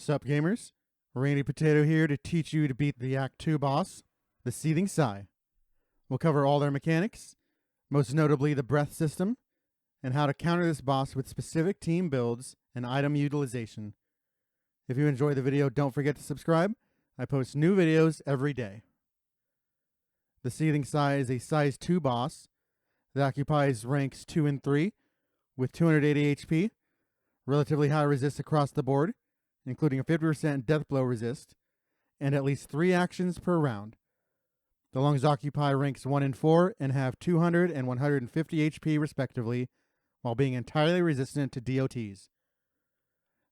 Sup gamers, Randy Potato here to teach you to beat the Act 2 boss, the Seething Sigh. We'll cover all their mechanics, most notably the breath system, and how to counter this boss with specific team builds and item utilization. If you enjoy the video, don't forget to subscribe. I post new videos every day. The Seething Sigh is a size 2 boss that occupies ranks 2 and 3 with 280 HP, relatively high resist across the board, including a 50% death blow resist, and at least 3 actions per round. The lungs occupy ranks 1 and 4 and have 200 and 150 HP respectively, while being entirely resistant to DOTs.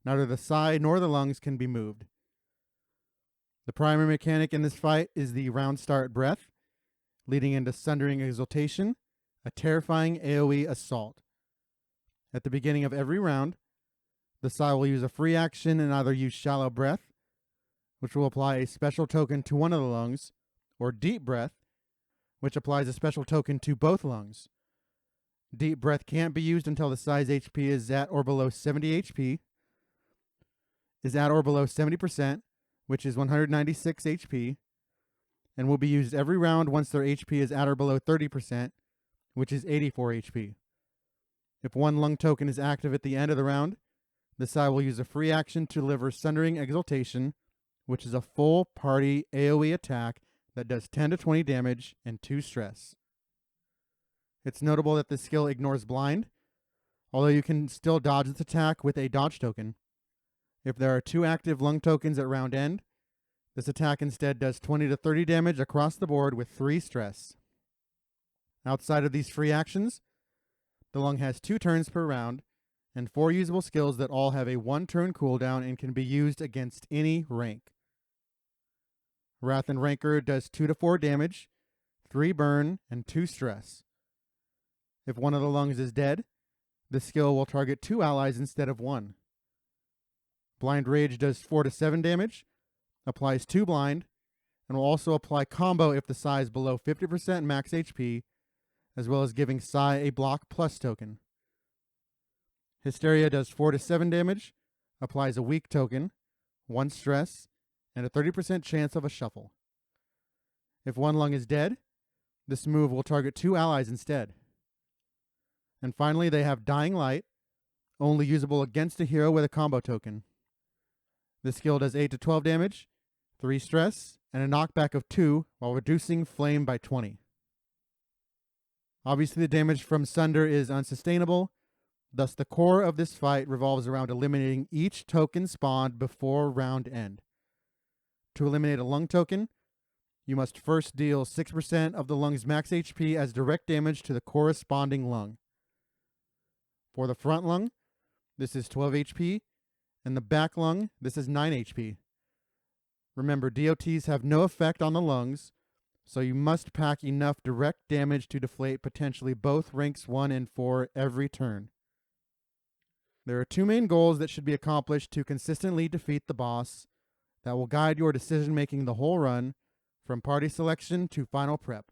Neither the sigh nor the lungs can be moved. The primary mechanic in this fight is the round start breath, leading into Sundering Exaltation, a terrifying AoE assault. At the beginning of every round, the sigh will use a free action and either use Shallow Breath, which will apply a special token to one of the lungs, or Deep Breath, which applies a special token to both lungs. Deep Breath can't be used until the sigh's HP is at or below 70 HP, is at or below 70%, which is 196 HP, and will be used every round once their HP is at or below 30%, which is 84 HP. If one lung token is active at the end of the round, the sigh will use a free action to deliver Sundering Exaltation, which is a full party AoE attack that does 10 to 20 damage and 2 stress. It's notable that this skill ignores blind, although you can still dodge this attack with a dodge token. If there are 2 active lung tokens at round end, this attack instead does 20 to 30 damage across the board with 3 stress. Outside of these free actions, the lung has 2 turns per round and 4 usable skills that all have a 1-turn cooldown and can be used against any rank. Wrath and Rancor does 2 to 4 damage, 3 burn, and 2 stress. If one of the lungs is dead, the skill will target 2 allies instead of 1. Blind Rage does 4 to 7 damage, applies 2 blind, and will also apply combo if the sigh is below 50% max HP, as well as giving sigh a block plus token. Hysteria does 4 to 7 damage, applies a weak token, 1 stress, and a 30% chance of a shuffle. If one lung is dead, this move will target 2 allies instead. And finally, they have Dying Light, only usable against a hero with a combo token. This skill does 8 to 12 damage, 3 stress, and a knockback of 2 while reducing flame by 20. Obviously, the damage from Sunder is unsustainable, thus the core of this fight revolves around eliminating each token spawned before round end. To eliminate a lung token, you must first deal 6% of the lung's max HP as direct damage to the corresponding lung. For the front lung, this is 12 HP, and the back lung, this is 9 HP. Remember, DOTs have no effect on the lungs, so you must pack enough direct damage to deflate potentially both ranks 1 and 4 every turn. There are 2 main goals that should be accomplished to consistently defeat the boss that will guide your decision making the whole run, from party selection to final prep.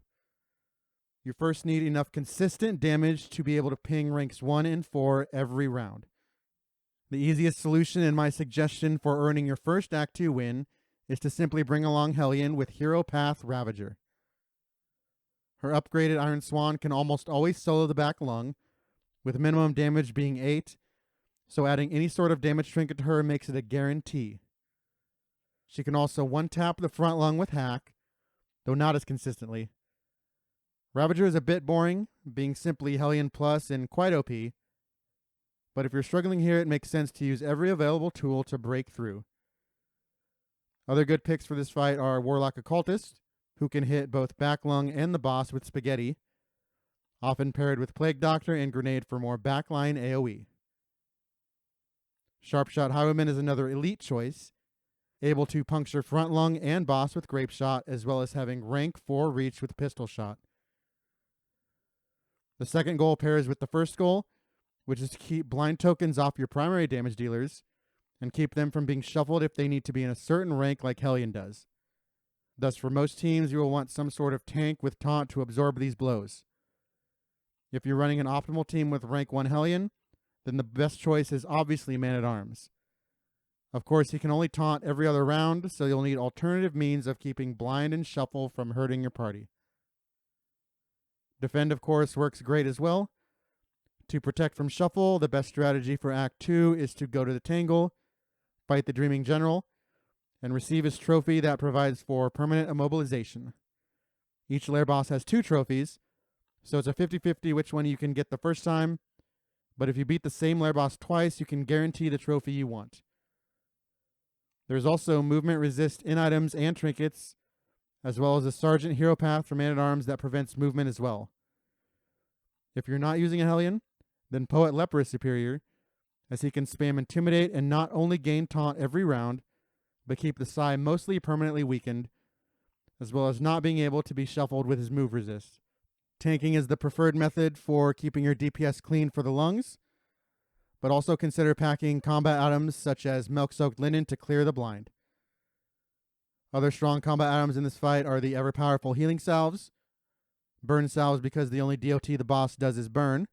You first need enough consistent damage to be able to ping ranks 1 and 4 every round. The easiest solution and my suggestion for earning your first Act 2 win is to simply bring along Hellion with Hero Path Ravager. Her upgraded Iron Swan can almost always solo the back lung, with minimum damage being 8, so adding any sort of damage trinket to her makes it a guarantee. She can also one-tap the front lung with Hack, though not as consistently. Ravager is a bit boring, being simply Hellion Plus and quite OP, but if you're struggling here, it makes sense to use every available tool to break through. Other good picks for this fight are Warlock Occultist, who can hit both back lung and the boss with Spaghetti, often paired with Plague Doctor and Grenade for more backline AoE. Sharpshot Highwayman is another elite choice, able to puncture front lung and boss with Grape Shot, as well as having rank 4 reach with Pistol Shot. The second goal pairs with the first goal, which is to keep blind tokens off your primary damage dealers, and keep them from being shuffled if they need to be in a certain rank like Hellion does. Thus, for most teams, you will want some sort of tank with taunt to absorb these blows. If you're running an optimal team with rank 1 Hellion, then the best choice is obviously Man-at-Arms. Of course, he can only taunt every other round, so you'll need alternative means of keeping blind and shuffle from hurting your party. Defend, of course, works great as well. To protect from shuffle, the best strategy for Act 2 is to go to the Tangle, fight the Dreaming General, and receive his trophy that provides for permanent immobilization. Each lair boss has 2 trophies, so it's a 50-50 which one you can get the first time, but if you beat the same lair boss twice, you can guarantee the trophy you want. There's also movement resist in items and trinkets, as well as a Sergeant Hero Path for Man-at-Arms that prevents movement as well. If you're not using a Hellion, then Poet Leper is superior, as he can spam Intimidate and not only gain taunt every round, but keep the Psy mostly permanently weakened, as well as not being able to be shuffled with his move resist. Tanking is the preferred method for keeping your DPS clean for the lungs, but also consider packing combat items such as Milk-Soaked Linen to clear the blind. Other strong combat items in this fight are the ever-powerful Healing Salves, Burn Salves because the only DOT the boss does is burn,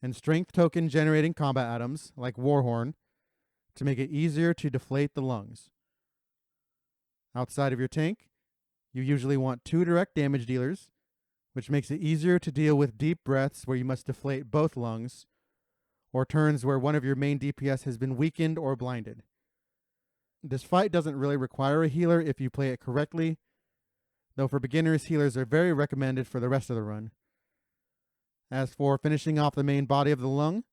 and Strength Token generating combat items like Warhorn to make it easier to deflate the lungs. Outside of your tank, you usually want 2 direct damage dealers, which makes it easier to deal with deep breaths where you must deflate both lungs, or turns where one of your main DPS has been weakened or blinded. This fight doesn't really require a healer if you play it correctly, though for beginners, healers are very recommended for the rest of the run. As for finishing off the main body of the lung,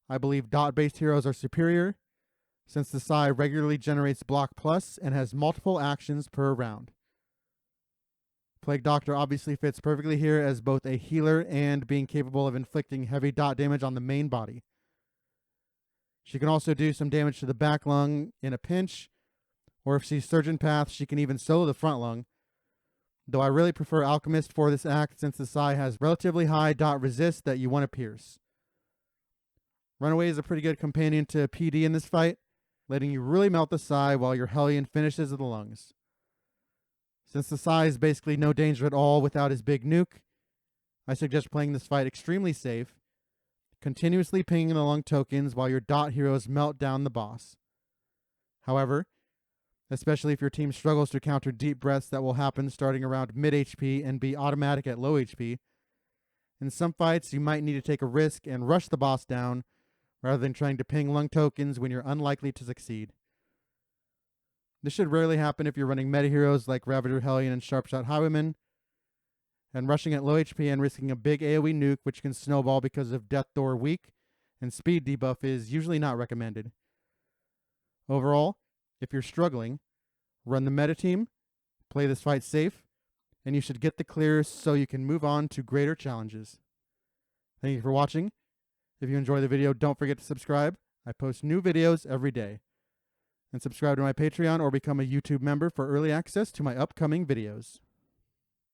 I believe dot-based heroes are superior, since the Psy regularly generates Block Plus and has multiple actions per round. Plague Doctor obviously fits perfectly here as both a healer and being capable of inflicting heavy dot damage on the main body. She can also do some damage to the back lung in a pinch, or if she's Surgeon Path, she can even solo the front lung, though I really prefer Alchemist for this act since the Psy has relatively high dot resist that you want to pierce. Runaway is a pretty good companion to PD in this fight, letting you really melt the Psy while your Hellion finishes the lungs. Since the Psy is basically no danger at all without his big nuke, I suggest playing this fight extremely safe, continuously pinging the lung tokens while your dot heroes melt down the boss. However, especially if your team struggles to counter deep breaths that will happen starting around mid HP and be automatic at low HP, in some fights you might need to take a risk and rush the boss down rather than trying to ping lung tokens when you're unlikely to succeed. This should rarely happen if you're running meta heroes like Ravager Hellion and Sharpshot Highwayman, and rushing at low HP and risking a big AoE nuke which can snowball because of Death Door weak and speed debuff is usually not recommended. Overall, if you're struggling, run the meta team, play this fight safe, and you should get the clear so you can move on to greater challenges. Thank you for watching. If you enjoy the video, don't forget to subscribe. I post new videos every day. And subscribe to my Patreon or become a YouTube member for early access to my upcoming videos.